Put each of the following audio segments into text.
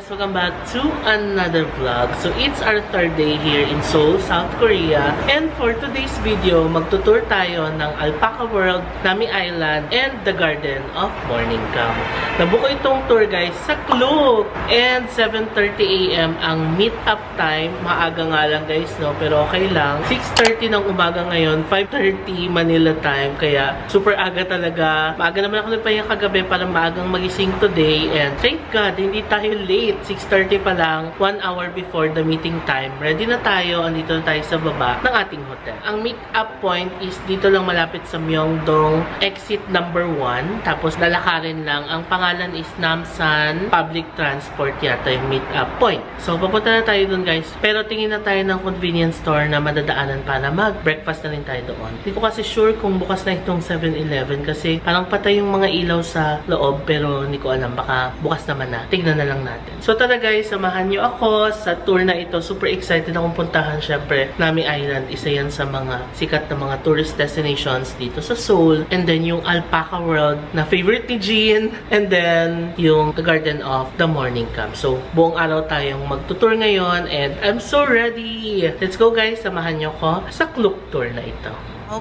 welcome back to another vlog. So it's our third day here in Seoul, South Korea. And for today's video, magtutour tayo ng Alpaca World, Nami Island, and the Garden of Morning Camp. Nabuko itong tour guys sa Klook. And 7:30 AM ang meet-up time. Maaga nga lang guys, no? Pero okay lang. 6:30 ng umaga ngayon, 5:30 Manila time. Kaya super aga talaga. Maaga naman ako nagpahinga kagabi para maagang magising today. And thank God, hindi tayo late. 6:30 pa lang, 1 hour before the meeting time. Ready na tayo, andito na tayo sa baba ng ating hotel. Ang meet-up point is dito lang malapit sa Myeongdong, exit number 1. Tapos lalakarin lang. Ang pangalan is Namsan Public Transport yata yung meet-up point. So, papunta na tayo dun guys. Pero tingin na tayo ng convenience store na madadaanan para mag-breakfast na rin tayo doon. Hindi ko kasi sure kung bukas na itong 7-Eleven kasi parang patay yung mga ilaw sa loob pero hindi ko alam. Baka bukas naman na. Tignan na lang natin. So tara guys, samahan nyo ako sa tour na ito. Super excited akong puntahan. Syempre, Nami Island, isa yan sa mga sikat na mga tourist destinations dito sa Seoul. And then yung Alpaca World na favorite ni Jean. And then yung the Garden of the Morning Camp. So buong araw tayong magtutour ngayon and I'm so ready! Let's go guys, samahan nyo ko sa Klook tour na ito.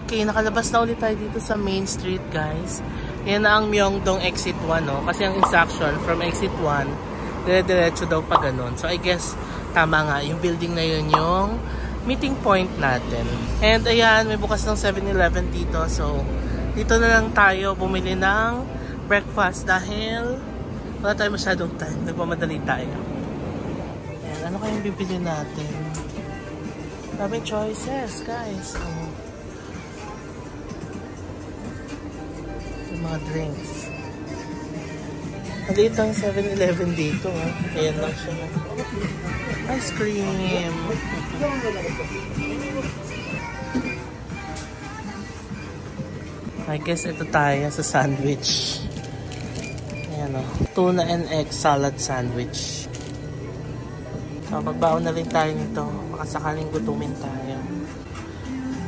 Okay, nakalabas na ulit tayo dito sa Main Street guys. Yan na ang Myeongdong exit 1, no? Kasi ang instruction from exit 1, dire-diretso daw pa ganun. So I guess, tama nga, yung building na yun yung meeting point natin. And ayan, may bukas ng 7-Eleven dito. So, dito na lang tayo bumili ng breakfast dahil wala tayo masyadong time. Nagmamadali tayo. Ayan, ano kayong bibili natin? Daming choices, guys. Mga drinks. Maliit ang 7-Eleven dito. Ayan lang siya. Ice cream. I guess ito tayo sa sandwich. Ayan o. Tuna and egg salad sandwich. So, magbaon na rin tayo nito. Baka sakaling gutumin tayo.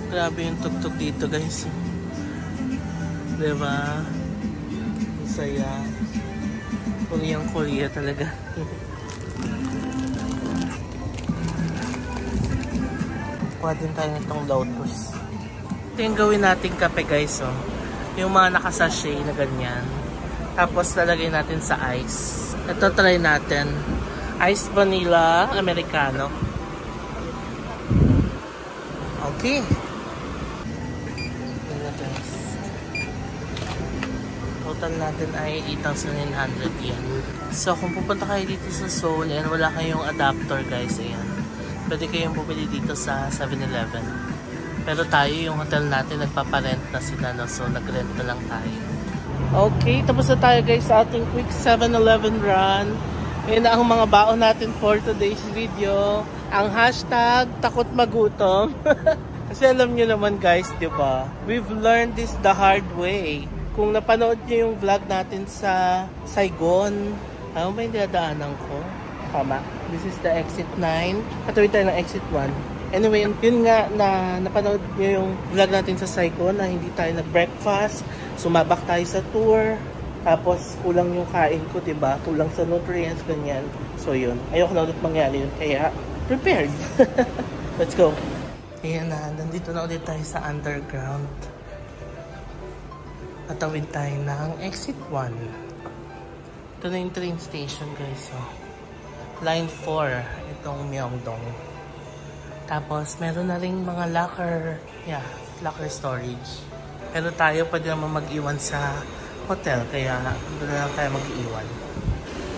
Grabe yung tugtog dito guys. Diba? Saya. Korea talaga. Kuha din tayo nitong Lotus. Ito yung gawin natin kape guys. Oh. Yung mga nakasashay na ganyan. Tapos lalagay natin sa ice. Ito try natin. Ice vanilla americano. Okay. Total natin ay 8,900 yen. So, kung pupunta kayo dito sa Seoul and wala kayong adapter guys, ayan. Pwede kayong bumili dito sa 7-Eleven. Pero tayo, yung hotel natin, nagpaparent na sila, no? So, nag-rent na lang tayo. Okay, tapos na tayo guys sa ating quick 7-Eleven run. Ayan na ang mga baon natin for today's video. Ang hashtag, takot magutom. Kasi alam nyo naman guys, di ba? We've learned this the hard way. Kung napanood nyo yung vlog natin sa Saigon, ano ba yung dinadaanan ko? Tama. This is the exit 9. Katawid tayo ng exit 1. Anyway, yun nga na napanood nyo yung vlog natin sa Saigon na hindi tayo nag-breakfast. Sumabak tayo sa tour. Tapos kulang yung kain ko, diba? Kulang sa nutrients, ganyan. So yun. Ayoko na ulit mangyari yun. Kaya, prepared. Let's go. Ayan na. Nandito na ulit tayo sa underground. Tatawid tayo ng exit 1. Ito na yung train station guys. Oh. Line 4. Itong Myeongdong. Tapos meron na rin mga locker. Yeah, locker storage. Pero tayo pwede naman mag-iwan sa hotel. Kaya doon na lang tayo mag-iwan.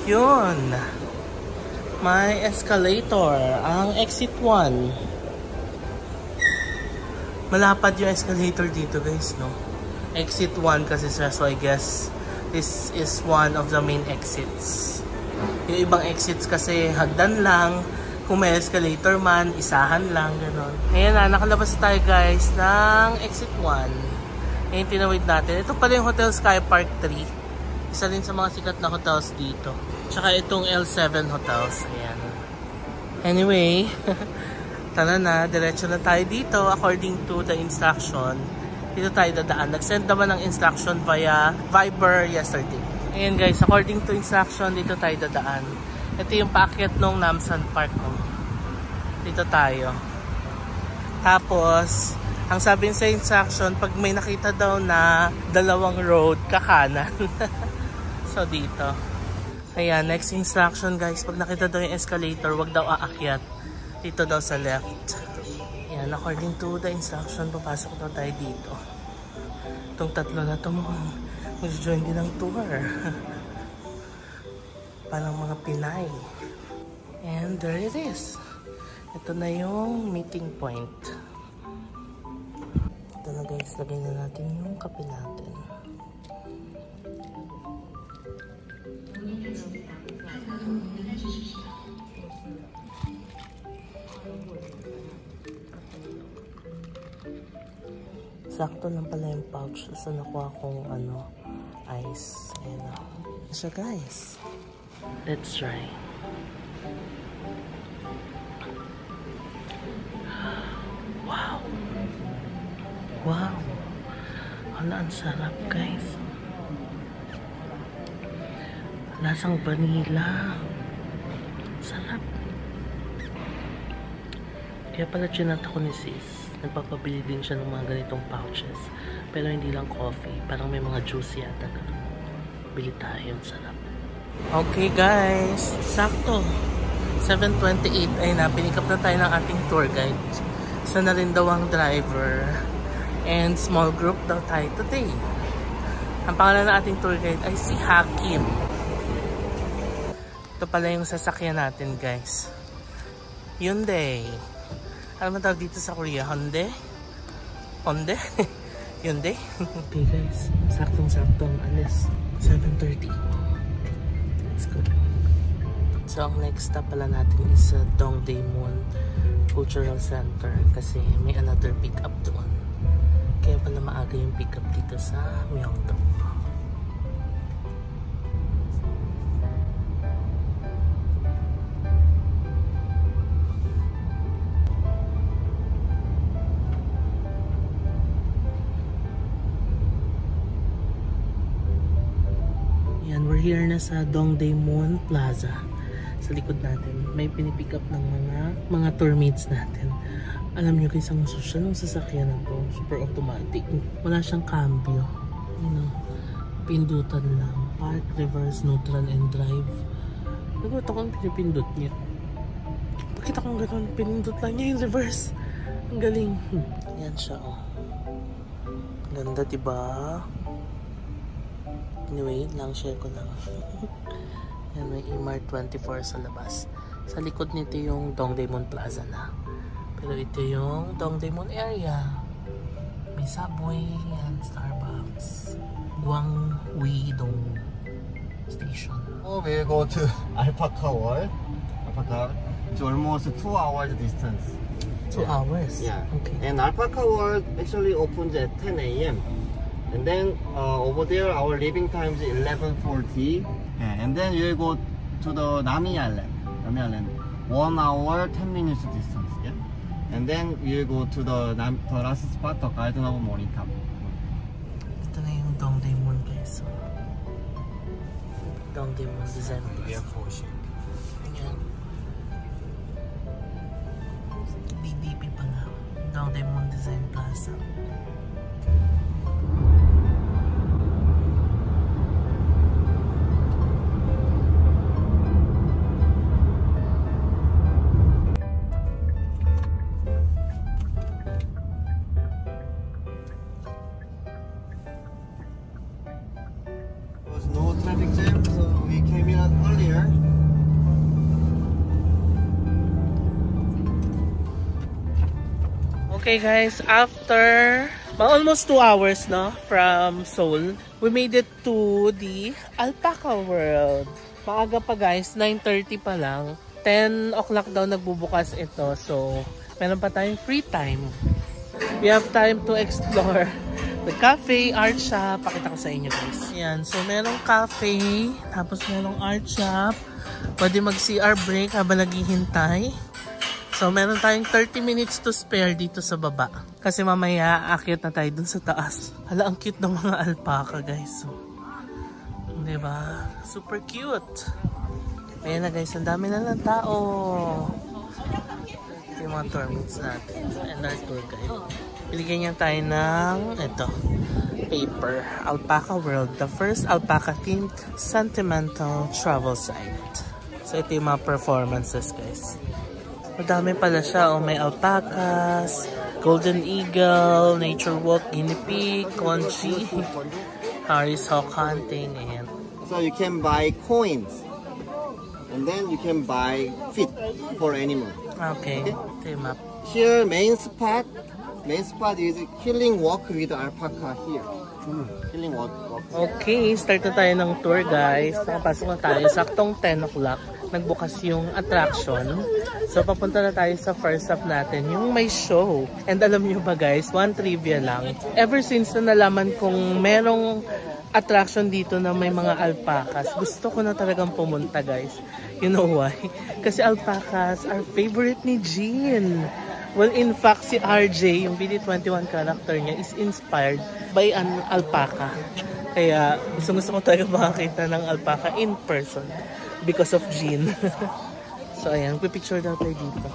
Yun. May escalator. Ang exit 1. Malapad yung escalator dito guys, no? Exit 1 kasi siya, so I guess this is one of the main exits. Yung ibang exits kasi hagdan lang, kung may escalator man, isahan lang, gano'n. Ayan na, nakalabas tayo guys ng exit 1. Ayan, tinawid natin. Ito pala yung Hotel Sky Park 3. Isa rin sa mga sikat na hotels dito. Tsaka itong L7 Hotels. Ayan. Anyway, tara na, diretso na tayo dito according to the instruction. Dito tayo dadaan. Nag-send naman ng instruction via Viber yesterday. Ayan guys, according to instruction, dito tayo dadaan. Ito yung paakyat ng Namsan Park. Oh. Dito tayo. Tapos, ang sabi sa instruction, pag may nakita daw na dalawang road, kakanan. So, dito. Ayan, next instruction guys. Pag nakita daw yung escalator, wag daw aakyat. Dito daw sa left. Ayan, according to the instruction, papasok daw tayo dito. Itong tatlo na ito mag-join din ng tour. Parang mga Pinay. And there it is. Ito na yung meeting point. Ito na guys, lagay na natin yung kape natin. Sakto lang pala yung pouch sa nakuha kong ice. Ayan o. So guys, let's try. Wow! Wow! Hala, ang sarap guys. Lasang vanilla. Sarap. Kaya pala chinata ko ni sis. Nagpapabili din siya ng mga ganitong pouches. Pero hindi lang coffee. Parang may mga juice yata. Bili tayo. Sarap. Okay guys. Sakto. 7:28 ay na. Pinikap na tayo ng ating tour guide. Isa na rin daw ang driver. And small group daw tayo today. Ang pangalan ng ating tour guide ay si Hakim. Ito pala yung sasakyan natin guys. Hyundai. Ano man tawag dito sa Korea? Hyundai? Hyundai? Hyundai? Okay guys, saktong-saktong alis. 7:30. Let's go. So ang next stop pala natin is Dongdaemun Cultural Center kasi may another pick up doon. Kaya pala maaga yung pick up dito sa Myeongdong. We're here na sa Dongdaemun Plaza. Sa likod natin, may pinipick up ng mga tour mates natin. Alam nyo guys, ang social ng sasakyan na to, super automatic. Wala siyang cambio. You know, pindutan lang. Park, reverse, neutral, and drive. Nagulat ako ang pinipindot niya. Bakit akong gano'n? Pinindot lang niya yung reverse. Ang galing. Yan siya oh. Ganda diba? Anyway, lang share ko lang. Yan, may Emart 24 sa labas. Sa likod nito yung Dongdaemun Plaza na. Pero ito yung Dongdaemun area. May Subway and Starbucks. Gwangwi-dong Station. We'll go to Alpaca World. It's almost 2 hours distance. 2 hours? Yeah. Okay. And Alpaca World actually opens at 10 a.m. And then over there, our leaving time is 11:40. Yeah, and then you go to the Nami Island. 1 hour 10 minutes distance. Yeah. And then you go to the last spot, the Garden of Monica. Ito na yung Dongdaemun guys. So, Dongdaemun Design Plaza. Ayan. DDP pala. Dongdaemun Design Plaza. No traffic jam, so we came in earlier. Okay guys, after almost 2 hours no from Seoul, we made it to the Alpaca World. Maaga pa guys, 9:30 pa lang. 10 o'clock daw nagbubukas ito, so meron pa tayong free time. We have time to explore the cafe, art shop. Pakita ko sa inyo guys. Ayan, so merong cafe, tapos merong art shop. Pwede mag-CR break habang naghihintay. So meron tayong 30 minutes to spare dito sa baba. Kasi mamaya aakyat na tayo dun sa taas. Hala, ang cute ng mga alpaca guys. So, diba? Super cute. Ayan na guys, ang dami na lang tao. Ito yung mga tour mates natin. And our tour guide. Biligyan niya tayo ng ito, paper. Alpaca World, the first alpaca-themed sentimental travel site. So ito yung mga performances guys. Madami pala siya. May alpacas, golden eagle, nature walk, guinea pig, conchi, Harry's hawk hunting, and So you can buy coins. And then you can buy feed for animal. okay. Ito yung map. Here main spot is healing walk with alpaca here. Healing walk. Okay, start na tayo ng tour guys. Nakapasok na tayo. Saktong 10 o'clock. Nagbukas yung attraction. So papunta na tayo sa first stop natin, yung may show. And alam nyo ba guys, one trivia lang. Ever since na nalaman kong merong attraction dito na may mga alpacas, gusto ko na talagang pumunta guys. You know why? Kasi alpacas are favorite ni Jean. Well, in fact, si RJ, yung BD21 character niya, is inspired by an alpaca. Kaya gusto ko talaga makakita ng alpaca in person because of Jean. So ayan, pipicture daw tayo dito.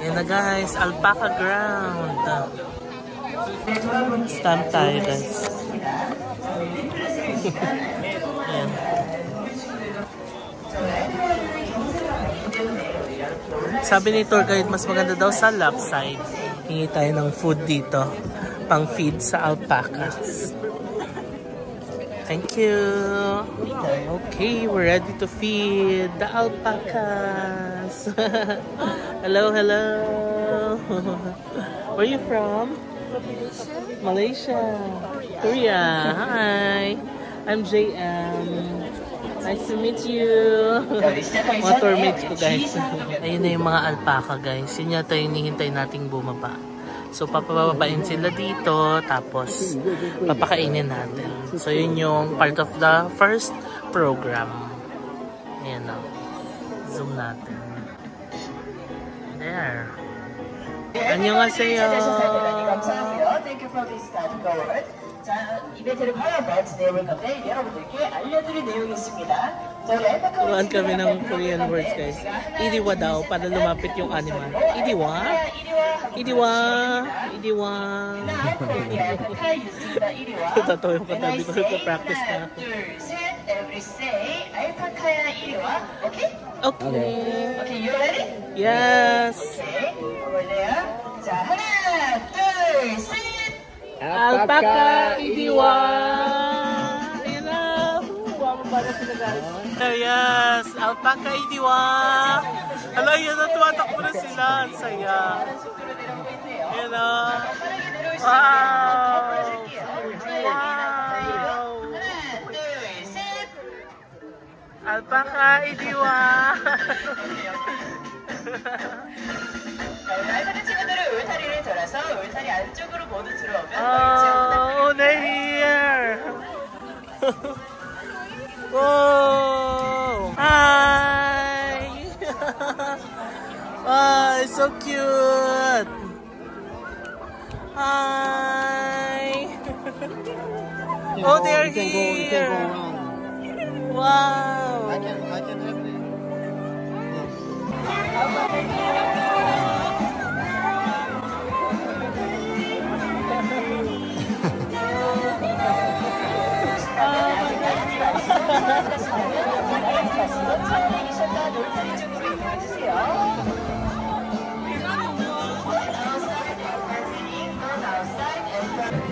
Ayan na guys, alpaca ground. Stamp tayo guys. Ayan. Sabi ni tour guide, mas maganda daw sa left side. Hingi tayo ng food dito, pang feed sa alpacas. Thank you. Okay, we're ready to feed the alpacas. Hello, hello. Where are you from? Malaysia. Korea. Hi. I'm JM. Nice to meet you. Mga tour mates ko guys. Ayun na yung mga alpaca guys. Yun yata yung hinihintay nating bumaba. So papababain sila dito, tapos papakainin natin. So yun yung part of the first program. Ayan na. Zoom natin. There. 안녕하세요. Thank you for this start forward. 자, 이벤트를 봐야만 진행해볼 건데 여러분들께 알려드릴 내용이 있습니다. Turuan kami ng Korean words guys. Idiwa daw para lumapit yung animal. Idiwa? Idiwa? Idiwa? Totoo yung kanta. Di ko nagpa-practice na ako. Every say, alpaca야 이리와. Okay? Okay. Okay, you ready? Yes. Okay, over there. 자, 하나, 둘, 셋. Alpaca Idiwa! Ayan na! Bumababa na sila guys. Yes! Alpaca Idiwa! Hala, yan na, tumatakbo na sila. Ang saya. Ayan na. Wow! Wow! Alpaca Idiwa! 알파카 친구들은 울타리를 돌아서 울타리 안쪽으로 모두 들어오면 Oh, they're here! Whoa! Hi! Oh, it's so cute! Hi! Oh, they're You can go here! around. Wow! I can help you.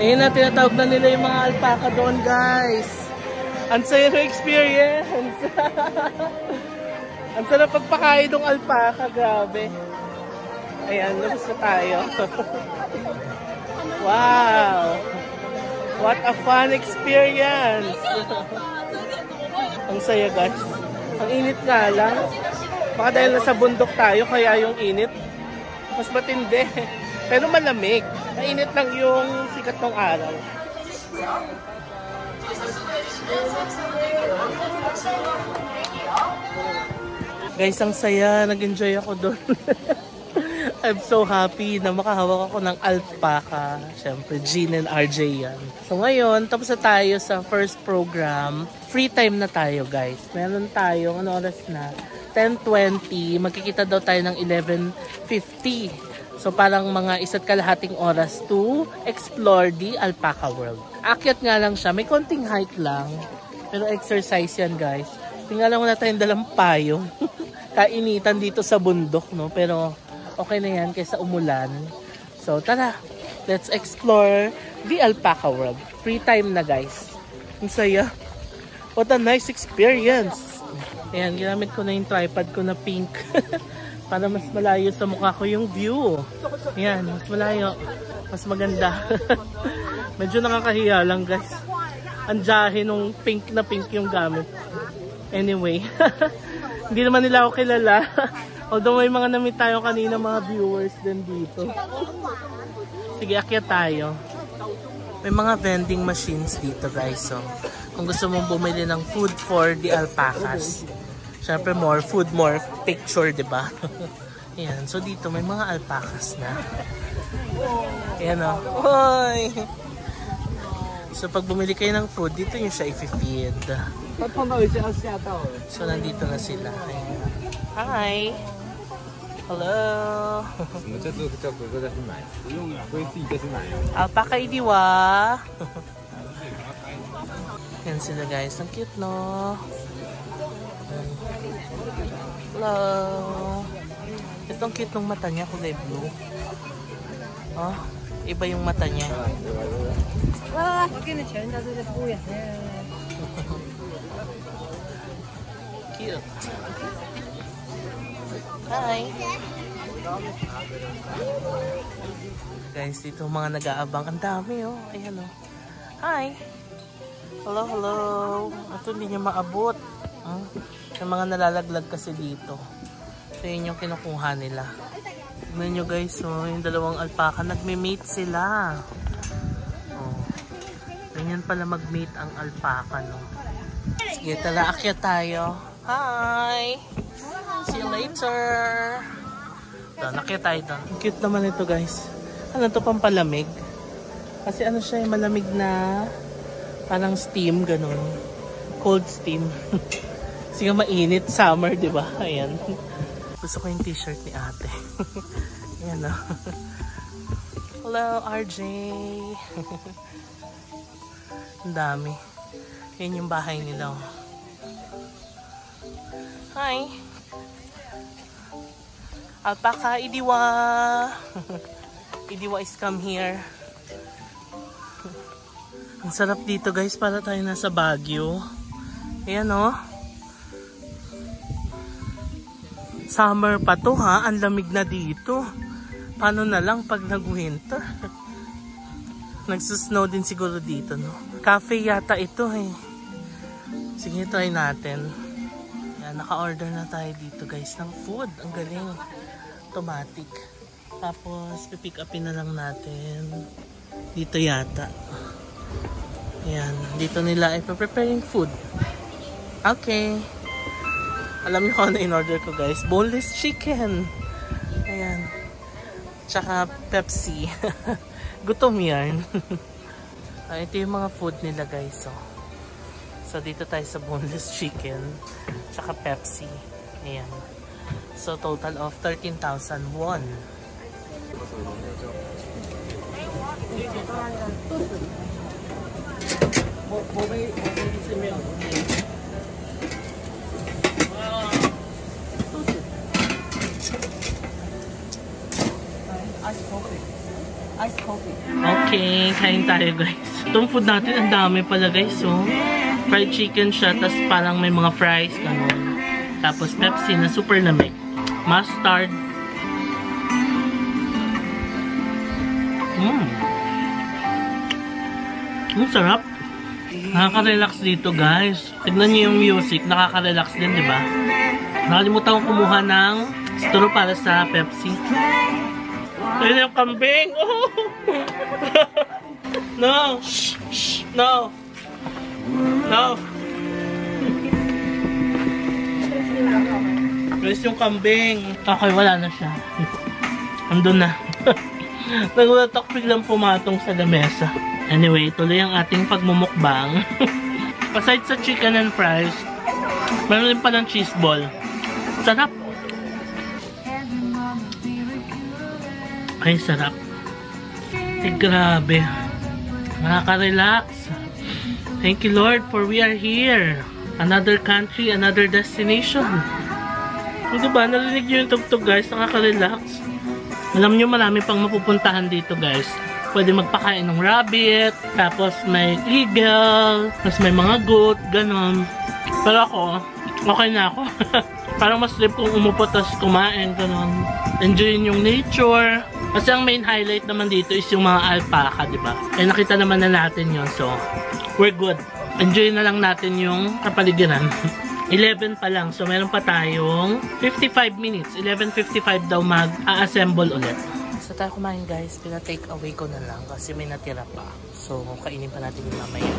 Ayun na, tinatawag na nila yung mga alpaca doon guys. Ang saya ng experience. Ang sarap pagpakain ng alpaca, grabe. Ayan, labas na tayo. Wow! What a fun experience! Ang saya guys. Ang init nga lang. Baka dahil nasa bundok tayo, kaya yung init mas matindi. Pero malamig. Mainit lang yung sikat ng araw. Guys, ang saya. Nag-enjoy ako doon. I'm so happy na makahawak ako ng alpaca. Siyempre, Jean and RJ yan. So ngayon, tapos na tayo sa first program. Free time na tayo, guys. Meron tayo, ano oras na? 10:20. Magkikita daw tayo ng 11:50. So parang mga 1.5 oras to explore the Alpaca World. Akyat nga lang siya. May konting hike lang. Pero exercise yan, guys. Tingnan lang na tayong dalang payong. Kainitan dito sa bundok, no? Pero okay na yan kaysa umulan. So tara, let's explore the Alpaca World. Free time na, guys. Ang saya. What a nice experience. Ayan, ginamit ko na yung tripod ko na pink. Para mas malayo sa mukha ko yung view. Ayan, mas malayo. Mas maganda. Medyo nakakahiya lang, guys. Ang jahe nung pink na pink yung gamit. Anyway. Hindi naman nila ako kilala. Although may mga namit tayo kanina mga viewers din dito. Sige, akyat tayo. May mga vending machines dito, guys. So, kung gusto mong bumili ng food for the alpacas. Siyempre, more food, more picture, diba? Ayan. So, dito may mga alpacas na. Ayan o. Hoy! So, pag bumili kayo ng food, dito nyo siya i-feed. So, nandito na sila. Ayan. Hi! Hello! Alpaca idiwa! Yan sila, guys. Ang cute, no? Hello! Itong cute ng mata niya, kulay blue. Oh, iba yung mata niya. Cute. Hi! Guys, dito mga nag-aabang. Ang dami, oh. Ayan, oh. Hi! Hello, hello! Ito hindi niya maabot. May mga nalalaglag kasi dito. So, yun yung kinukuha nila. Tignan nyo, guys, oh, yung dalawang alpaca, nagme-mate sila. Oh. Ganyan pala mag-mate ang alpaca, no? Sige, tala, akyat tayo. Hi! See you later! Doon, akyat tayo doon. Cute naman ito, guys. Ano to, pampalamig? Kasi ano siya, malamig na parang steam, ganun. Cold steam. Sige, mainit. Summer, di ba? Ayan. Gusto ko yung t-shirt ni ate. Ayan, oh. Hello, RJ. Ang dami. Yan yung bahay nila, oh. Hi. Alpaca, idiwa. Idiwa is come here. Ang sarap dito, guys. Para tayo nasa Baguio. Ayan, oh. Summer pa to, ha? Ang lamig na dito. Paano na lang pag nag-winter? Nagsusnow din siguro dito, no? Cafe yata ito, eh. Sige, try natin. Yan, naka-order na tayo dito, guys, ng food. Ang galing. Automatic. Tapos, pipick upin na lang natin. Dito yata. Ayan. Dito nila ipa-prepare yung food. Okay. Alam niyo kung ano in-order ko, guys. Boneless chicken. Ayan. Tsaka Pepsi. Gutom yan. Ito yung mga food nila, guys. So, dito tayo sa boneless chicken. Tsaka Pepsi. Ayan. So, total of 13,000 won. Okay, kain tayo, guys. Itong food natin, ang dami pala, guys. So, fried chicken siya, tapos parang may mga fries, ganun. Tapos Pepsi na super lamig. Mustard. Sarap. Nakaka-relax dito, guys. Tignan niyo yung music, nakaka-relax din, di ba? Nakalimutan ko kumuha ng straw para sa Pepsi. Ayun yung kambing. Oh. No. Shh, shh. No. No. Guys, yung kambing. Okay, wala na siya. Andun na. Nagulat ako biglang pumatong sa lamesa. Anyway, tuloy ang ating pagmumukbang. Aside sa chicken and fries, meron din pa ng cheese ball. Sarap. Ay, sarap. Eh, grabe. Nakaka-relax. Thank you, Lord, for we are here. Another country, another destination. So, diba, narinig nyo yung tugtog, guys. Nakaka-relax. Alam nyo, marami pang mapupuntahan dito, guys. Pwede magpakain ng rabbit, tapos may eagle, tapos may mga goat, ganon. Pero ako, okay na ako. Parang mas trip kung umupo, tapos kumain, ganon. Enjoyin yung nature. Kasi ang main highlight naman dito is yung mga alpaca, diba? Eh, nakita naman na natin yun, so we're good. Enjoy na lang natin yung kapaligiran. 11 pa lang, so meron pa tayong 55 minutes. 11:55 daw mag-a-assemble ulit. So tayo kumain, guys, pina-take away ko na lang kasi may natira pa. So kainin pa natin yung mamaya.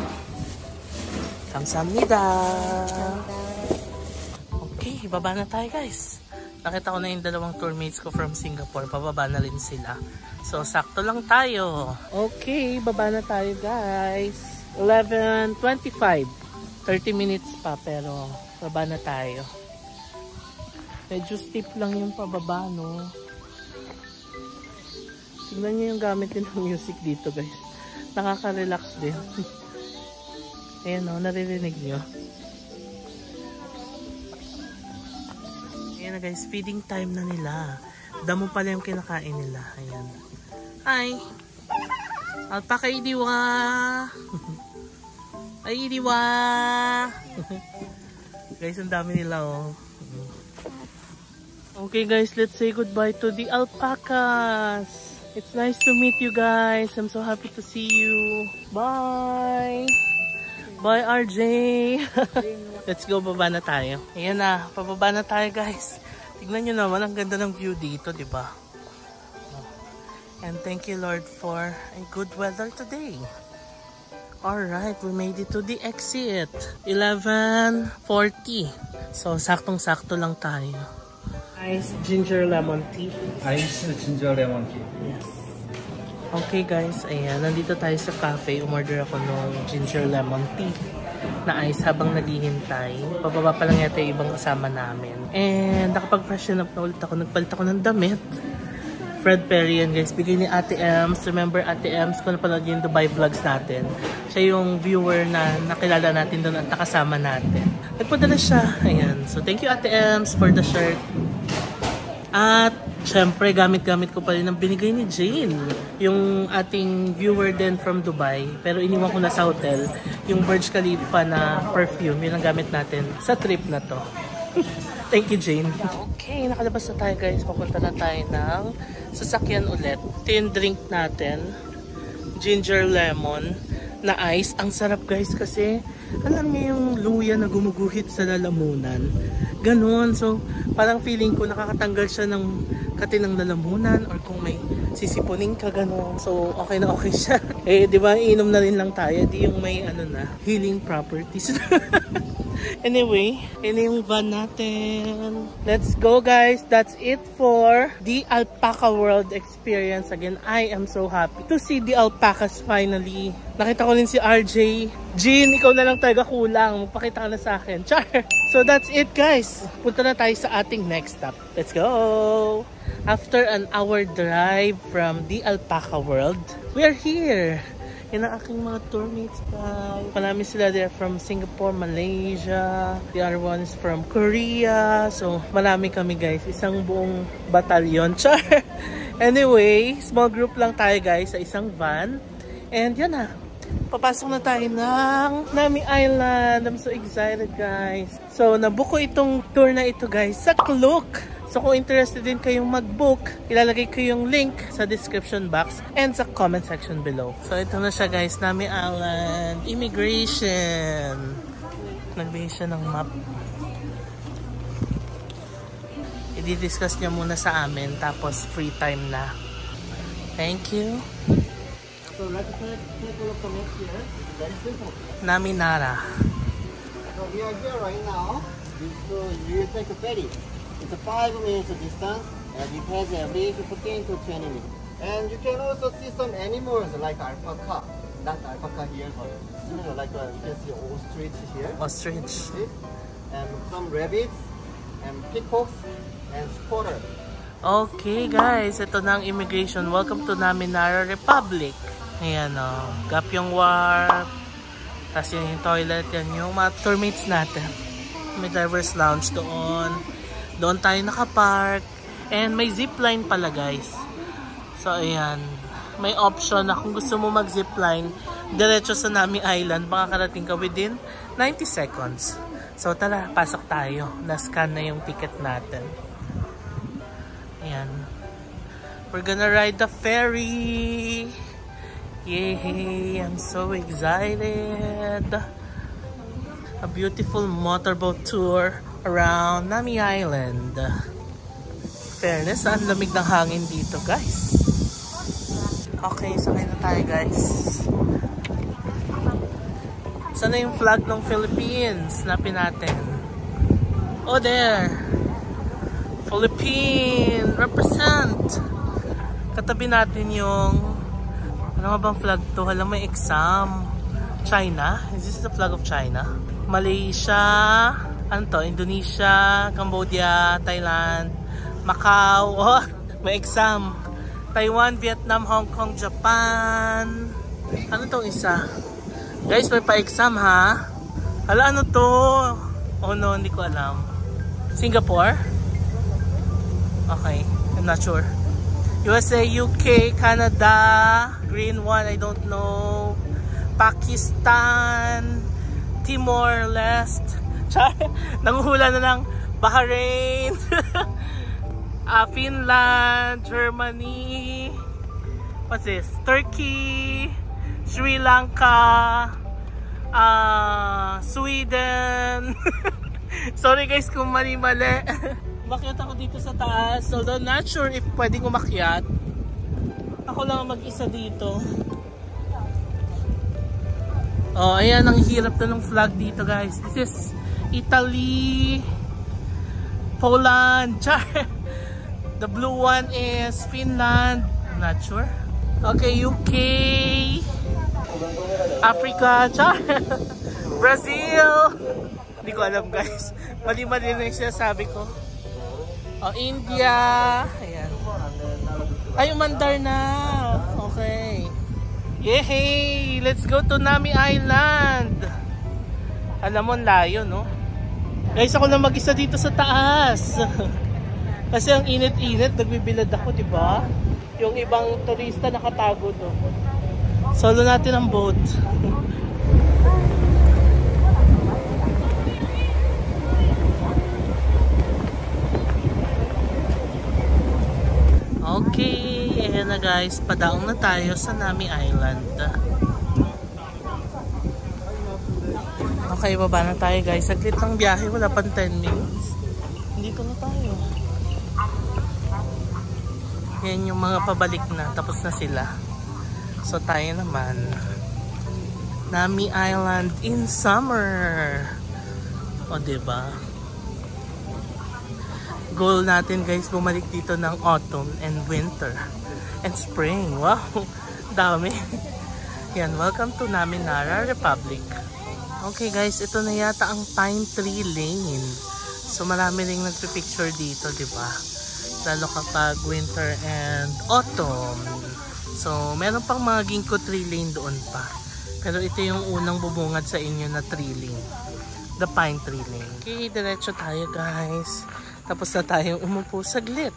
Kamsahamnida! Okay, baba na tayo, guys. Nakita ko na yung dalawang tourmates ko from Singapore. Pababa na rin sila. So sakto lang tayo. Okay, baba na tayo, guys. 11:25. 30 minutes pa, pero baba na tayo. Medyo steep lang yung pababa, no? Tignan nyo yung gamit din ng music dito, guys. Nakaka-relax din. Ayan, no? Naririnig nyo. Ayan na, guys. Feeding time na nila. Damo pala yung kinakain nila. Ayan. Hi! Alpaca idiwa! Ay, idiwa! Guys, ang dami nila, oh. Okay, guys, let's say goodbye to the alpacas. It's nice to meet you guys. I'm so happy to see you. Bye! Bye, RJ! Let's go, baba na tayo. Ayan na, pababa na tayo, guys. Tignan nyo naman, ang ganda ng view dito, diba? And thank you, Lord, for a good weather today. Alright, we made it to the exit. 11:40. So, saktong-sakto lang tayo. Ice ginger lemon tea. Ice ginger lemon tea. Yes. Okay, guys, ayan. Nandito tayo sa cafe. Umorder ako ng ginger lemon tea na ice habang naghihintay. Pababa pa lang yata yung ibang kasama namin. And nakapag-freshen up na ulit ako. Nagpalit ako ng damit. Fred Perry yan, guys. Bigay ni Ate Ems. Remember Ate Ems, kung napanood yung Dubai vlogs natin. Siya yung viewer na nakilala natin doon at nakasama natin. Nagpadala siya. Ayan. So, thank you Ate Ems for the shirt. At, syempre, gamit-gamit ko pa rin ang binigay ni Jane. Yung ating viewer din from Dubai. Pero iniwan ko na sa hotel. Yung Burj Khalifa na perfume. Yun ang gamit natin sa trip na to. Thank you, Jane. Okay, nakalabas na tayo, guys. Papunta na tayo ng sasakyan ulit. Ito yung drink natin. Ginger lemon na ice. Ang sarap, guys, kasi alam niyo yung luya na gumuguhit sa lalamunan. Ganon. So, parang feeling ko nakakatanggal siya ng kati ng lalamunan or kung may sisipunin ka, ganon. So, okay na okay siya. Eh, di ba, inom na rin lang tayo. Di yung may, ano na, healing properties. Anyway, ini yung van natin. Let's go, guys. That's it for the Alpaca World experience. Again, I am so happy to see the alpacas finally. Nakita ko rin si RJ. Jean, ikaw na lang talaga kulang. Magpakita ka na sa akin. Char! So that's it, guys. Punta na tayo sa ating next stop. Let's go! After an hour drive from the Alpaca World, we are here. Yan ang aking mga tourmates, guys. Marami sila, they're from Singapore, Malaysia. The other ones from Korea. So, marami kami, guys. Isang buong batalyon. Char! Anyway, small group lang tayo, guys, sa isang van. And yan na. Papasok na tayo ng Nami Island. I'm so excited, guys. So, nabook ko itong tour na ito, guys, sa Klook. So kung interested din kayong mag-book, ilalagay ko yung link sa description box and sa comment section below. So ito na siya, guys, Nami Island Immigration. Nagbigay siya ng map. I-discuss niya muna sa amin, tapos free time na. Thank you. So let's take a look from here. Very simple. Nami Nara. So we are here right now. So you take a ferry. It's a 5 minutes distance and it has every 15 to 20 minutes. And you can also see some animals like alpaca. Not alpaca here, but similar like you can see ostrich here. Ostrich. See? And some rabbits and peacocks and squirrel. Okay guys, ito na ang immigration. Welcome to Naminara Republic. Ayan o, Gapyong Wharf. Tapos yun yung toilet, yan yung mga tourmates natin. May driver's lounge doon. Doon tayo nakapark. And may zipline pala guys. So ayan, may option na kung gusto mo mag zipline, diretso sa Nami Island, makakarating ka within 90 seconds. So tara, pasok tayo. Na-scan na yung ticket natin. Ayan. We're gonna ride the ferry. Yay! I'm so excited. A beautiful motorboat tour around Nami Island. Fairness, ang lamig ng hangin dito, guys. Okay, sakay na tayo, guys. Saan na yung flag ng Philippines? Napin natin. Oh, there! Philippines! Represent! Katabi natin yung ano nga bang flag to? Alam mo, exam. China? Is this the flag of China? Malaysia. Ano to? Indonesia, Cambodia, Thailand, Macau. Oh, may exam. Taiwan, Vietnam, Hong Kong, Japan. Ano tong isa? Guys, may pa-exam ha? Hala, ano to? Oh no, hindi ko alam. Singapore? Okay, I'm not sure. USA, UK, Canada, green one, I don't know. Pakistan, Timor-Leste. Nanguhula na lang. Bahrain, Finland, Germany. What's this? Turkey, Sri Lanka, Sweden. Sorry guys kung mali-mali. Umakyat ako dito sa taas. Although not sure if pwedeng umakyat. Ako lang mag-isa dito. Oh, ayan, ang hirap na ng flag dito guys. This is Italy, Poland, char. The blue one is Finland. I'm not sure. Okay, UK, Africa, char. Brazil. Hindi ko alam guys. Mali-mali na yung sinasabi ko. Oh, India. Ayan. Ay, umandar na. Okay. Yay! Let's go to Nami Island. Alam mo, layo, no? Guys, ako lang mag-isa dito sa taas. Kasi ang init-init, nagbibilad ako, diba? Yung ibang turista nakatago doon. Solo natin ang boat. Okay, ayan na guys, padaong na tayo sa Nami Island. Okay, baba na tayo guys. Saglit ng biyahe, wala pang 10 minutes. Dito na tayo. Yan yung mga pabalik na, tapos na sila. So tayo naman. Nami Island in summer. O diba? Goal natin guys, bumalik dito ng autumn and winter and spring. Wow, dami. Yan, welcome to Naminara Republic. Okay guys, ito na yata ang Pine Tree Lane. So marami ring nagpipicture dito, diba? Lalo kapag winter and autumn. So meron pang mga ginkgo tree lane doon pa. Pero ito yung unang bubungad sa inyo na tree lane. The Pine Tree Lane. Okay, diretso tayo guys. Tapos na tayong umupo saglit.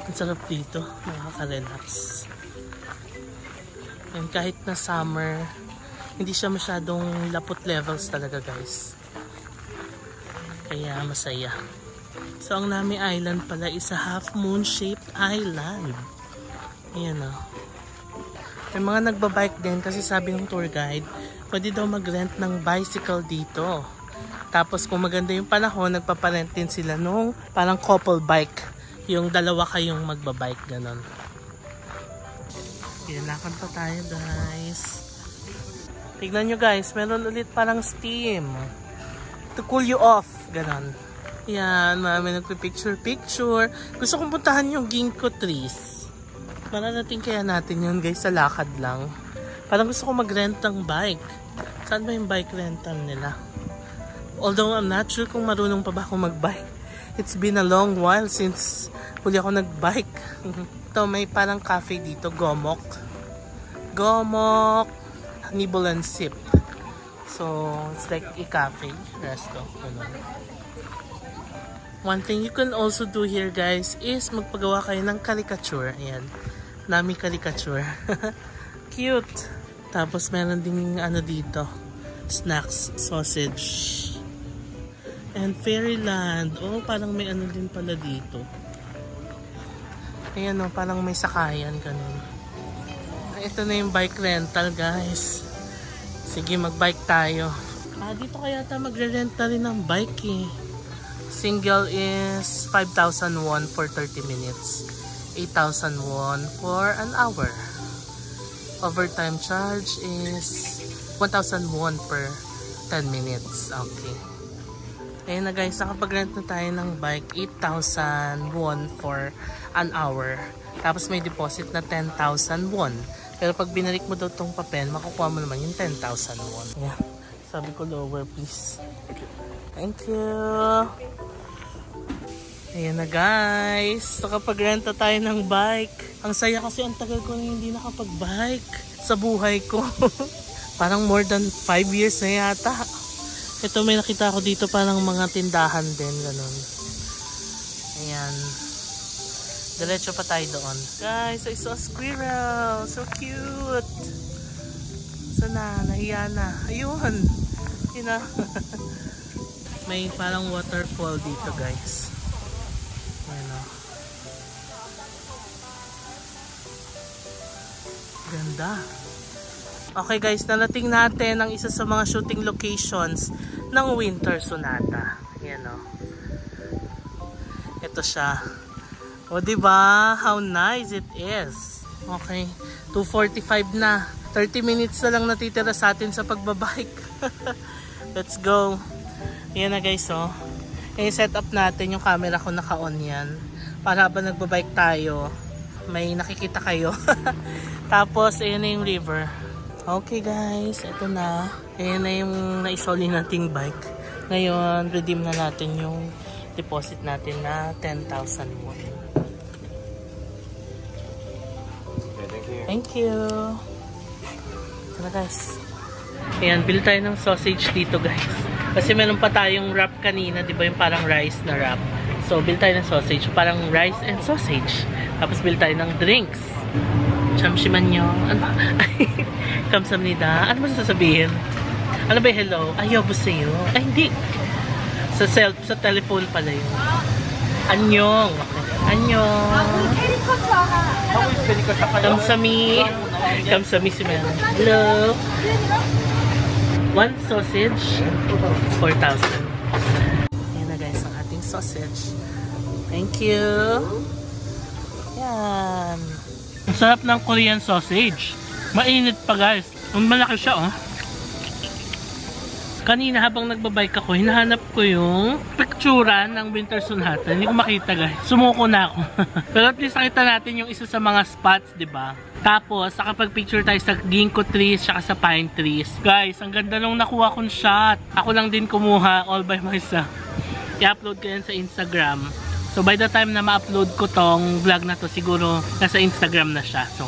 Ang sarap dito. Nakaka-relax. And kahit na summer, hindi siya masyadong lapot levels talaga guys. Kaya masaya. So ang Nami Island pala is a half moon shaped island. Ayan o. May mga nagbabike din kasi sabi ng tour guide, pwede daw mag-rent ng bicycle dito. Tapos kung maganda yung panahon, nagpaparent din sila nung parang couple bike. Yung dalawa kayong magbabike, ganon. Lakad pa tayo guys. Tignan nyo guys, meron ulit parang steam. To cool you off, ganon. Yan, marami nagpipicture-picture. Gusto kong puntahan yung ginkgo trees. Mararating kaya natin yun guys, sa lakad lang. Parang gusto ko mag-rent ng bike. Saan ba yung bike rental nila? Although I'm not sure kung marunong pa ba ako mag-bike. It's been a long while since huli ako nag-bike. Ito, may parang cafe dito, Gomok. Gomok Nibble and Sip. So, it's like a cafe, resto. One thing you can also do here guys is magpagawa kayo ng caricature. Ayan, Nami caricature. Cute. Tapos meron ding ano dito, snacks, sausage. And Fairyland. Oh, parang may ano din pala dito. Ayan o, parang may sakayan, ganun. Ito na yung bike rental guys. Sige, mag-bike tayo. Dito kaya tayo magre-rent na rin ng bike eh. Single is 5,000 won for 30 minutes. 8,000 won for an hour. Overtime charge is 1,000 won per 10 minutes. Okay. Ayun na guys, nakapag-rent na tayo ng bike. 8,000 won for an hour. Tapos may deposit na 10,000 won. Pero pag binalik mo daw tong papel, makukuha mo naman yung 10,000 won. Yeah. Sabi ko lower please. Thank you. Ayan na guys. Nakapag-rent na tayo ng bike. Ang saya kasi ang tagal ko na hindi nakapag-bike sa buhay ko. Parang more than 5 years na yata. Ito may nakita ko dito parang mga tindahan din. Ganun. Ayan. Diretso pa tayo doon. Guys, I saw a squirrel. So cute. Sana, nahiya na. Ayun. Yun na. May parang waterfall dito guys. Ayan o. Ganda. Okay guys, narating natin ang isa sa mga shooting locations ng Winter Sonata. Ayan o. Ito siya. O diba? How nice it is. Okay. 2:45 na. 30 minutes na lang natitira sa atin sa pagbabike. Let's go. Ayan na guys oh. I-set up natin yung camera ko, naka-on yan. Para habang nagbabike tayo, may nakikita kayo. Tapos, ayan na yung river. Okay guys, ito na. Ayan na yung naisoli nating bike. Ngayon, redeem na natin yung deposit natin na 10,000 won. Thank you. Ito na guys. Ayan, bili tayo ng sausage dito guys. Kasi meron pa tayong wrap kanina, di ba yung parang rice na wrap. So, bili tayo ng sausage, parang rice and sausage. Tapos bili tayo ng drinks. Chamshimanyo. Ano ba? Kamsamnida. Ano ba sasabihin? Ano ba hello? Ayaw ba sa'yo? Ay, hindi. Sa telephone pala yun. Anyong. Anyong. Kamsami. Kamsami si Mel. Hello. One sausage, 4,000. Ayan na guys, ang ating sausage. Thank you. Yan. Ang sarap ng Korean sausage. Mainit pa guys. Ang malaki siya oh. Kanina habang nagbabike ako, hinahanap ko yung picturean ng Winter Sonata. Hindi ko makita guys. Sumuko na ako. Pero at least nakita natin yung isa sa mga spots, di ba? Tapos, nakapag-picture tayo sa ginkgo trees at sa pine trees. Guys, ang ganda nung nakuha kong shot. Ako lang din kumuha all by myself. I-upload ko yan sa Instagram. So, by the time na ma-upload ko tong vlog na to, siguro nasa Instagram na siya. So,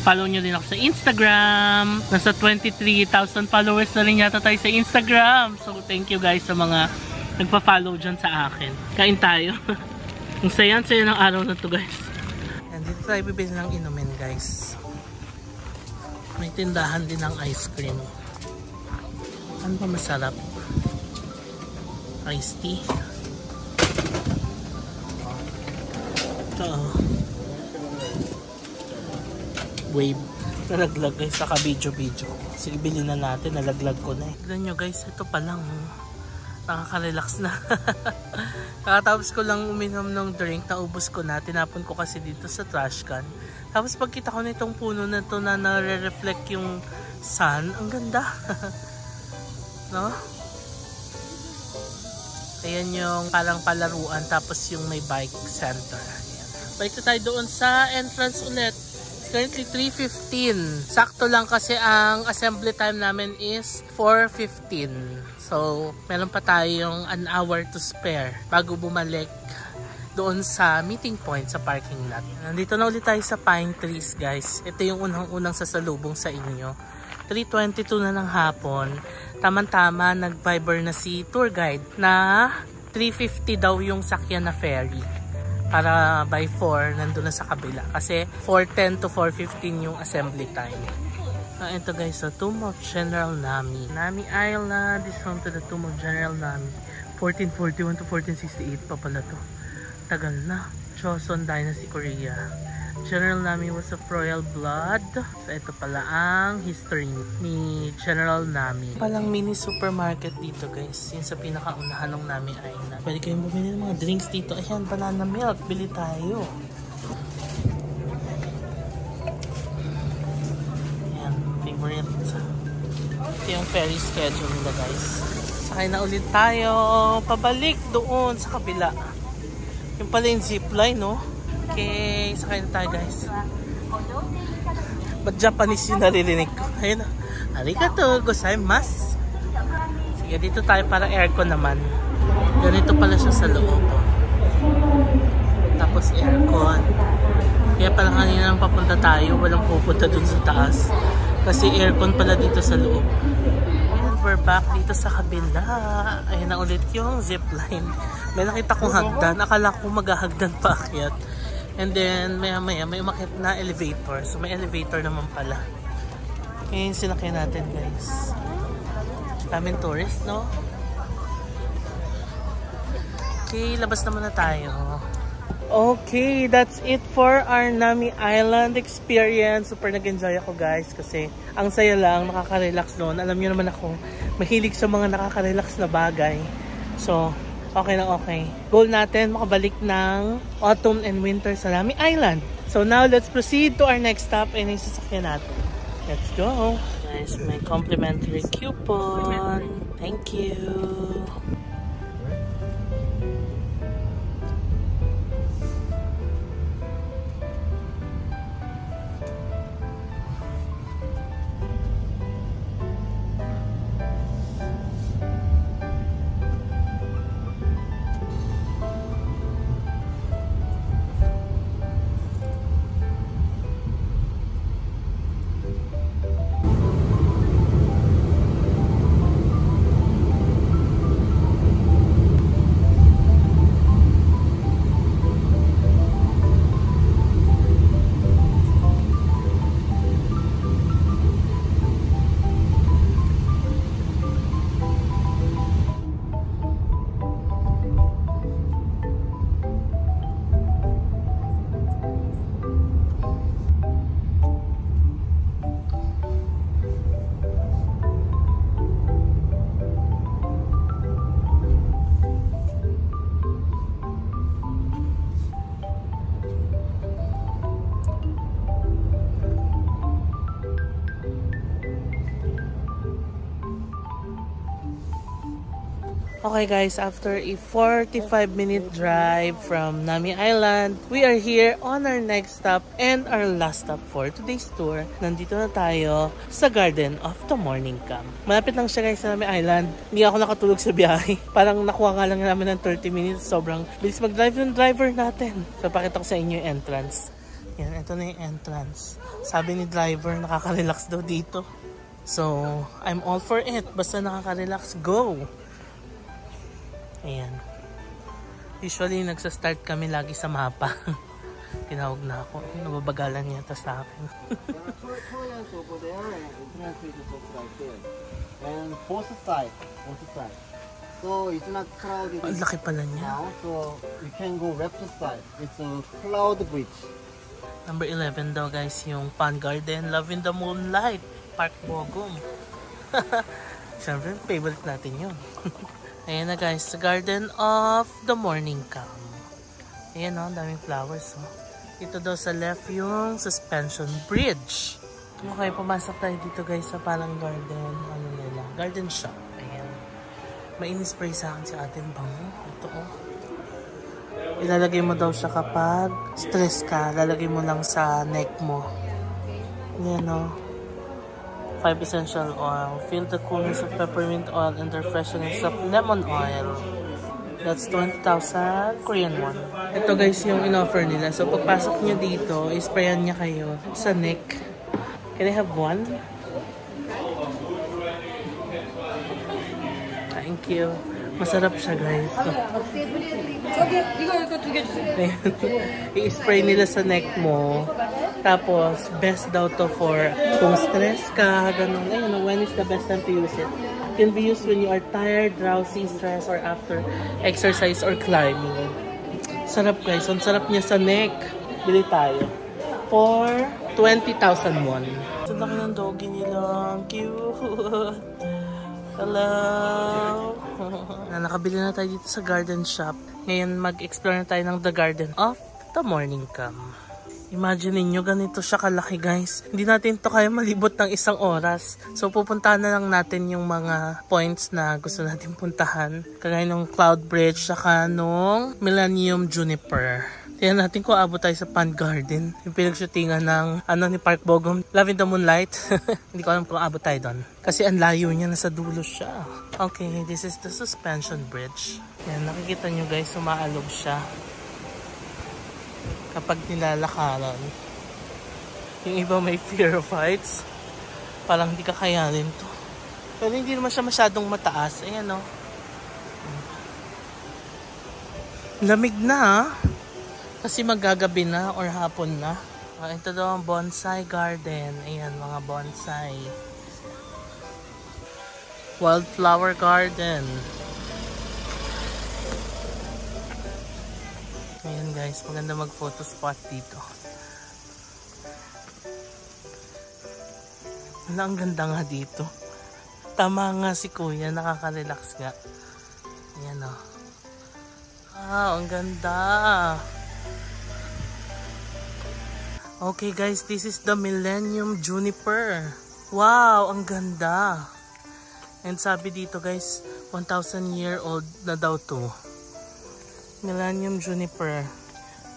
follow nyo din ako sa Instagram. Nasa 23,000 followers na rin yata tayo sa Instagram. So, thank you guys sa mga nagpa-follow dyan sa akin. Kain tayo. Ang saya ng araw na to guys. And dito tayo bibili ng inumin guys. May tindahan din ng ice cream. Ano ba masarap? Iced tea. Ito wave. Nalaglag guys, saka video. Sige, bilhin na natin. Nalaglag ko na eh. Tignan nyo guys, ito pa lang. Nakaka-relax na. Kakatapos ko lang uminom ng drink. Naubos ko na. Tinapon ko kasi dito sa trash can. Tapos pagkita ko na itong puno na ito na nare-reflect yung sun. Ang ganda. No? Ayan yung parang palaruan, tapos yung may bike center. Ayan. Balik na tayo doon sa entrance ulit. Currently 3:15. Sakto lang kasi ang assembly time namin is 4:15. So, meron pa tayong an hour to spare bago bumalik doon sa meeting point sa parking lot. Nandito na ulit tayo sa Pine Trees, guys. Ito yung unang-unang sasalubong sa inyo. 3:22 na ng hapon. Tamang-tama, nag-Viber na si tour guide na 3:50 daw yung sakyan na ferry. Para by 4, nandun na sa kabila. Kasi 4:10 to 4:15 yung assembly time. Ito guys, so Tomb of General Nami. Nami Island is home to the Tomb of General Nami. 1441 to 1468 pa pala to. Tagal na. Joseon Dynasty, Korea. General Nami was of royal blood. So ito pala ang history ni General Nami. Palang mini supermarket dito guys. Yun sa pinakaunahan ng Nami Island. Pwede kayong bumili ng mga drinks dito. Ayan, banana milk. Bili tayo. Ayan, favorite. Ito yung ferry schedule nila guys. Sakay na ulit tayo. Pabalik doon sa kabila. Yung pala yung zipline, no? Okay, sakay na tayo guys. Ba't Japanese yung naririnig ko? Ayun na. Arigato gozaimasu. Sige, dito tayo para aircon naman. Ganito pala siya sa loob. Tapos aircon. Kaya pala kanina nang papunta tayo, walang pupunta dun sa taas. Kasi aircon pala dito sa loob. And we're back dito sa kabila. Ayun na ulit yung zipline. May nakita kong hagdan. Akala ko maghahagdan pa akyat. And then, maya-maya, may umakyat na elevator. So, may elevator naman pala. Ngayon, sinakyan natin, guys. Daming tourist, no? Okay, labas naman na tayo. Okay, that's it for our Nami Island experience. Super nag-enjoy ako, guys. Kasi, ang saya lang, nakaka-relax doon. Alam niyo naman ako, mahilig sa mga nakaka-relax na bagay. So, okay na okay. Goal natin, makabalik ng autumn and winter sa Nami Island. So now, let's proceed to our next stop and yung sasakyan natin. Let's go! Guys, may complimentary coupon. Thank you! Okay guys, after a 45-minute drive from Nami Island, we are here on our next stop and our last stop for today's tour. Nandito na tayo sa Garden of the Morning Camp. Malapit lang siya guys sa Nami Island. Hindi ako nakatulog sa biyahe. Parang nakuha nga lang namin ng 30 minutes. Sobrang bilis mag-drive ng driver natin. So pakita ko sa inyo yung entrance. Yan, ito na yung entrance. Sabi ni driver, nakaka-relax daw dito. So, I'm all for it. Basta nakaka-relax, go! Ayan. Usually, nagsa-start kami lagi sa mapa. Tinawag na ako. Nababagalan niya sa akin. Toilets over there and entrance is just right there. And both side. So it's not crowded. Ang laki pala niya. Now, so you can go left side. It's a cloud bridge. Number 11 daw guys, yung Pan Garden, Love in the Moonlight, Park Bogum. Siyempre, favorite natin yun. Ayan na guys, the Garden of the Morning Camp. Ayan o, daming flowers o. Ito daw sa left yung suspension bridge. Okay, pumasok tayo dito guys sa parang garden, ano nila, garden shop. Ayan. May in-spray sa akin si atin bango. Ito oh. Ilalagay mo daw siya kapag stress ka. Lalagay mo lang sa neck mo. Yan o. 5 essential oil. Feel the coolness of peppermint oil and the freshness of lemon oil. That's 20,000 Korean won. Ito guys yung in-offer nila. So pagpasok nyo dito, isprayan niya kayo sa neck. Can I have one? Thank you. Masarap siya guys. So, i-spray nila sa neck mo. Tapos, best daw to for kung stress ka, ganun. Ayun, when is the best time to use it? It can be used when you are tired, drowsy, stressed, or after exercise or climbing. Sarap guys. Ang sarap niya sa neck. Bili tayo. For 20,000 won. Ito laki ng doggy nila. Cute. Hello! Nakabili na tayo dito sa garden shop. Ngayon mag-explore na tayo ng The Garden of the Morning Calm. Imagine niyo ganito siya kalaki guys. Hindi natin to kaya malibot ng 1 oras. So pupuntahan na lang natin yung mga points na gusto natin puntahan. Kagaya ng Cloud Bridge saka nung Millennium Juniper. Tingnan natin kung abot tayo sa Pan Garden. Yung pinag-shootingan ng ni Park Bogum. Love in the Moonlight. Hindi ko alam kung abot tayo doon. Kasi ang layo niya, nasa dulo siya. Okay, this is the suspension bridge. Yan, nakikita nyo guys, sumaalog siya. Kapag nilalakaran. Yung iba may fear of heights. Parang hindi kakayanin to. Pero hindi naman siya masyadong mataas. Ayan o. Lamig na ha. Kasi magagabi na or hapon na. Ito daw ang bonsai garden. Ayan, mga bonsai. Wildflower garden. Ayan guys, maganda mag-photo spot dito. Ang ganda nga dito. Tama nga si kuya, nakaka-relax nga. Ayan o. Wow, ang ganda. Okay guys, this is the Millennium Juniper. Wow, ang ganda. And sabi dito guys, 1,000-year-old na daw to. Millennium Juniper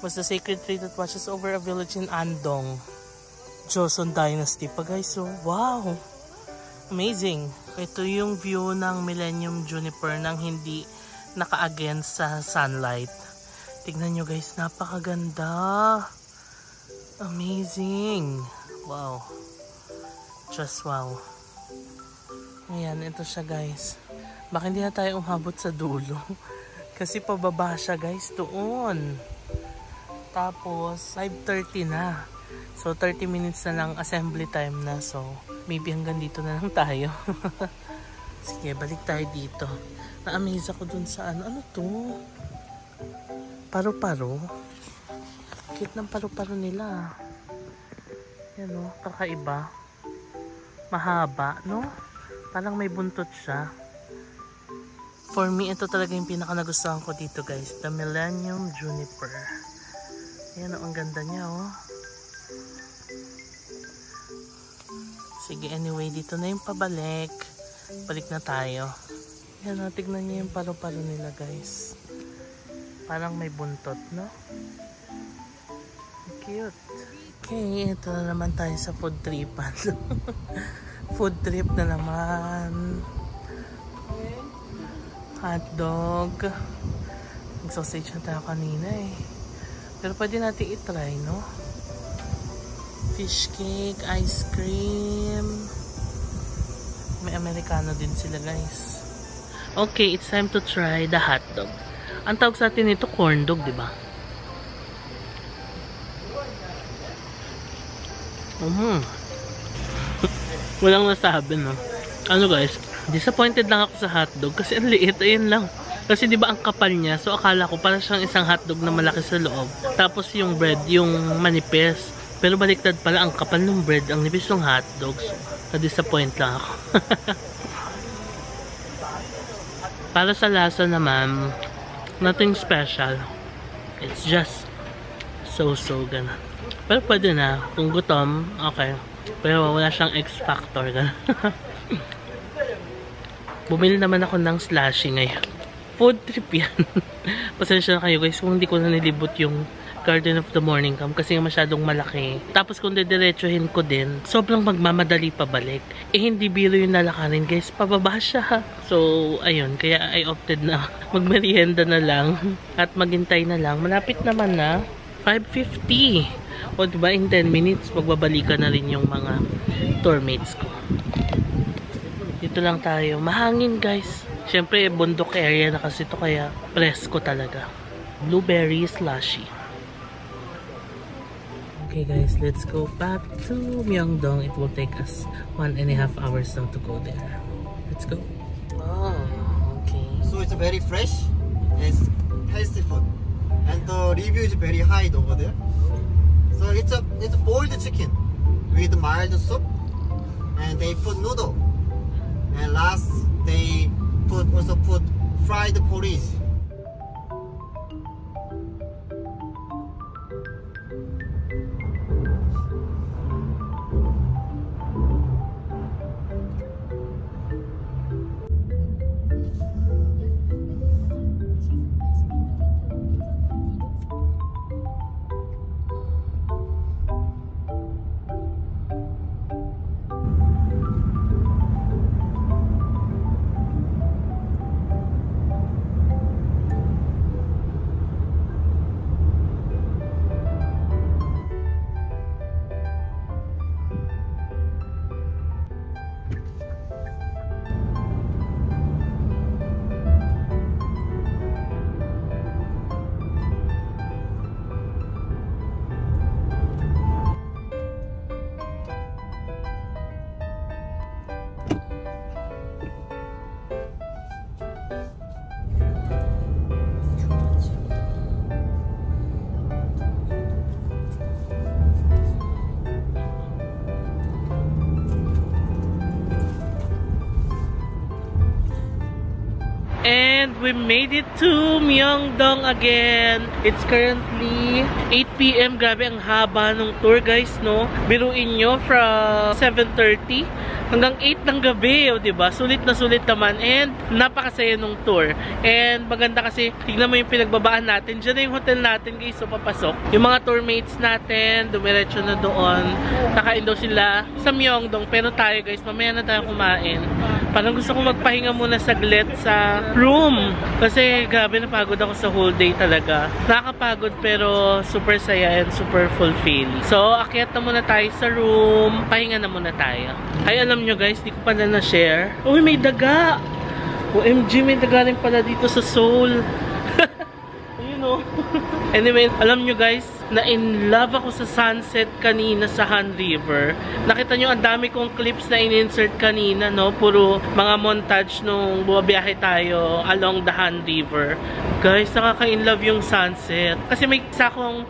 was the sacred tree that watches over a village in Andong, Joseon Dynasty pa guys. So, wow! Amazing! Ito yung view ng Millennium Juniper nang hindi naka-against sa sunlight. Tignan nyo guys, napakaganda! Amazing! Wow! Just wow! Ayan, ito siya guys. Baka hindi na tayo umabot sa dulo. Kasi pababa siya guys, doon. Tapos, 5:30 na. So, 30 minutes na lang assembly time na. So, maybe hanggang dito na lang tayo. Sige, balik tayo dito. Na-amaze ako dun sa ano to? Paru-paro. Cute ng paru-paro nila. Yan o, kakaiba. Mahaba, no? Parang may buntot siya. For me, ito talaga yung pinaka nagustuhan ko dito guys. The Millennium Juniper. Ayan o, ang ganda niya o. Sige, anyway, dito na yung pabalik. Balik na tayo. Ayan o, tignan niyo yung paru-paro nila guys. Parang may buntot, no? Cute. Okay, ito na naman tayo sa food tripan. Food trip na naman. Hotdog. Nag-sausage na tayo kanina eh. Pero pwede natin i-try, no? Fish cake, ice cream. May Americano din sila, guys. Okay, it's time to try the hotdog. Ang tawag sa atin ito, corn dog, di ba? Walang nasabi, no? Ano guys, disappointed lang ako sa hotdog kasi ang liit, ayun lang. Kasi di ba ang kapal niya, so akala ko para siyang isang hotdog na malaki sa loob. Tapos yung bread, yung manipis. Pero baliktad pala, ang kapal ng bread, ang nipis ng hotdog. So, na-disappoint lang ako. Para sa lasa naman, nothing special. It's just so ganun. Pero pwede na, kung gutom, okay. Pero wala siyang X factor. Bumili naman ako ng slushy ngayon. Food trip yan. Pasensya na kayo guys kung hindi ko na nilibot yung Garden of the Morning Camp kasi masyadong malaki. Tapos kung didiretsuhin ko din, sobrang magmamadali pabalik. Eh hindi biro yung lalakarin guys, pababa siya. So ayun, kaya I opted na magmerienda na lang at maghintay na lang. Malapit naman na 5:50. O diba in 10 minutes magbabalikan na rin yung mga tourmates ko. Dito lang tayo. Mahangin guys. Siyempre bundok area na kasi ito kaya presko talaga. Blueberry slushy. Okay guys, let's go back to Myeongdong. It will take us 1.5 hours now to go there. Let's go. Oh, okay. So it's very fresh and healthy food. And the review is very high over there. So it's boiled chicken with mild soup, and they put noodle. And last they also put fried porridge. And we made it to Myeongdong again. It's currently 8 PM. Grabe, ang haba ng tour guys, no? Biruin nyo from 7:30 hanggang 8 ng gabi, o diba? Sulit na sulit naman. And napakasaya nung tour. And maganda kasi, tignan mo yung pinagbabaan natin. Diyan na yung hotel natin guys, so papasok. Yung mga tourmates natin, dumiretso na doon. Nakain daw sila sa Myeongdong. Pero tayo guys, mamaya na tayo kumain. Parang gusto ko magpahinga muna saglit sa room. Kasi grabe, napagod ako sa whole day talaga. Nakakapagod pero super saya and super fulfilling. So, akyat na muna tayo sa room. Pahinga na muna tayo. Ay, alam nyo guys, di ko pa na share. Uy, may daga! OMG, may daga rin pala dito sa Seoul. Ayun o. Anyway, alam nyo guys, na in love ako sa sunset kanina sa Han River. Nakita nyo, ang dami kong clips na in-insert kanina, no? Puro mga montage nung bumabiyahe tayo along the Han River. Guys, nakaka-inlove yung sunset. Kasi may isa akong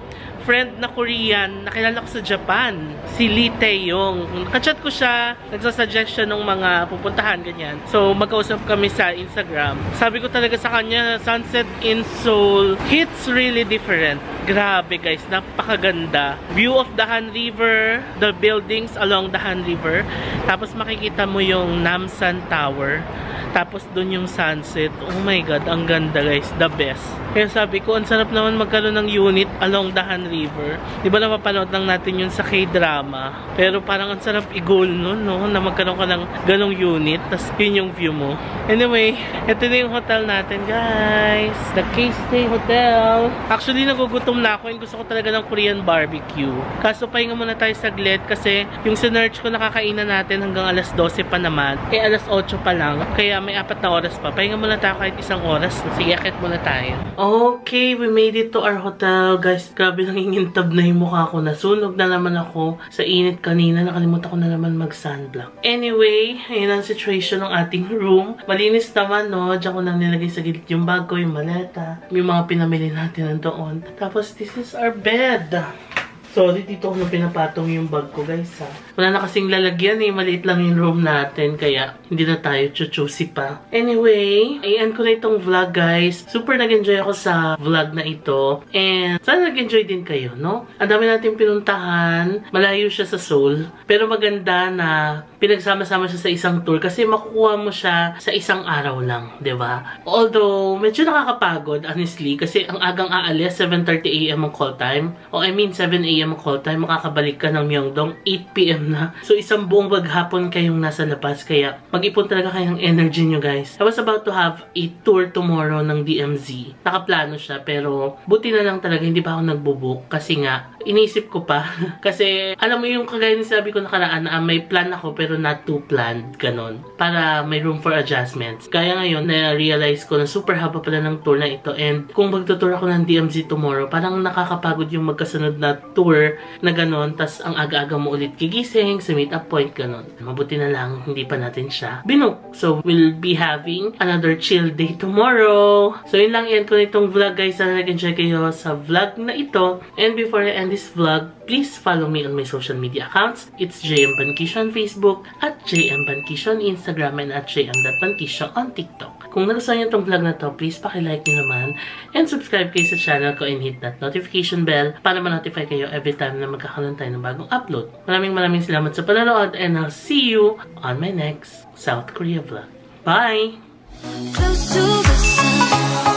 friend na Korean, nakilala ko sa Japan. Si Lee Taeyong. Nakachat ko siya, nagsasuggest siya ng mga pupuntahan, ganyan. So, magkausap kami sa Instagram. Sabi ko talaga sa kanya, sunset in Seoul hits really different. Grabe guys, napakaganda. View of the Han River, the buildings along the Han River. Tapos makikita mo yung Namsan Tower. Tapos dun yung sunset. Oh my god, ang ganda guys, the best. Kaya sabi ko, ang sarap naman magkaroon ng unit along the Han River. Di ba napapanood lang natin yun sa K-drama? Pero parang ang sarap i-goal nun, no? Na magkaroon ka ng ganong unit. Tapos yun yung view mo. Anyway, ito na yung hotel natin guys. The K-Stay Hotel. Actually, nagugutom na ako. Gusto ko talaga ng Korean barbecue. Kaso pahinga muna tayo saglit kasi yung sinerch ko nakakainan natin hanggang alas 12 pa naman. Eh alas 8 pa lang. Kaya may 4 na oras pa. Pahinga muna tayo kahit 1 oras. Sige, akit muna tayo. Okay, we made it to our hotel. Guys, grabe nangingintab na yung mukha ko. Nasunog na naman ako sa init kanina. Nakalimutan ko na naman mag-sunblock. Anyway, ayun ang situation ng ating room. Malinis naman, no? Diyan ko nang nilagay sa gilid yung bag ko, yung maleta. Yung mga pinamili natin nandoon. Tapos, this is our bed. Sorry, dito ko na pinapatong yung bag ko, guys, ha. Wala na kasing lalagyan, eh. Maliit lang yung room natin, kaya hindi na tayo chuchusi pa. Anyway, ayan ko na itong vlog, guys. Super nag-enjoy ako sa vlog na ito. And sana nag-enjoy din kayo, no? Ang dami natin pinuntahan. Malayo siya sa Seoul. Pero maganda na pinagsama-sama siya sa isang tour kasi makukuha mo siya sa isang araw lang, 'di ba? Although, medyo nakakapagod, honestly, kasi ang agang aalis, 7:30 AM ang call time. O I mean, 7 AM ang call time. Makakabalik ka ng Myeongdong, 8 PM na. So, isang buong maghapon kayong nasa labas. Kaya, mag-ipon talaga kayo ng energy nyo, guys. I was about to have a tour tomorrow ng DMZ. Nakaplano siya, pero buti na lang talaga hindi pa ako nagbubook. Kasi nga, iniisip ko pa. Kasi, alam mo yung kagaya ng sabi ko nakaraan na may plan ako pero not too planned. Ganon. Para may room for adjustments. Kaya ngayon, na-realize ko na super haba pala ng tour na ito. And kung magtutour ako ng DMZ tomorrow, parang nakakapagod yung magkasunod na tour na ganon. Tas ang aga-aga mo ulit gigising sa meet-up point, ganon. Mabuti na lang, hindi pa natin siya binook. So, we'll be having another chill day tomorrow. So, yun lang yan ko nitong vlog, guys. Sana nag-enjoy kayo sa vlog na ito. And before I end this vlog, please follow me on my social media accounts. It's JM Pankisho on Facebook, at JM Pankisho on Instagram, and at JM.Pankisho on TikTok. Kung nagustuhan niyo itong vlog na to, please pakilike nyo naman and subscribe kayo sa channel ko and hit that notification bell para ma-notify kayo every time na magkakaroon tayo ng bagong upload. Maraming salamat sa panonood and I'll see you on my next South Korea vlog. Bye! Close to the sun.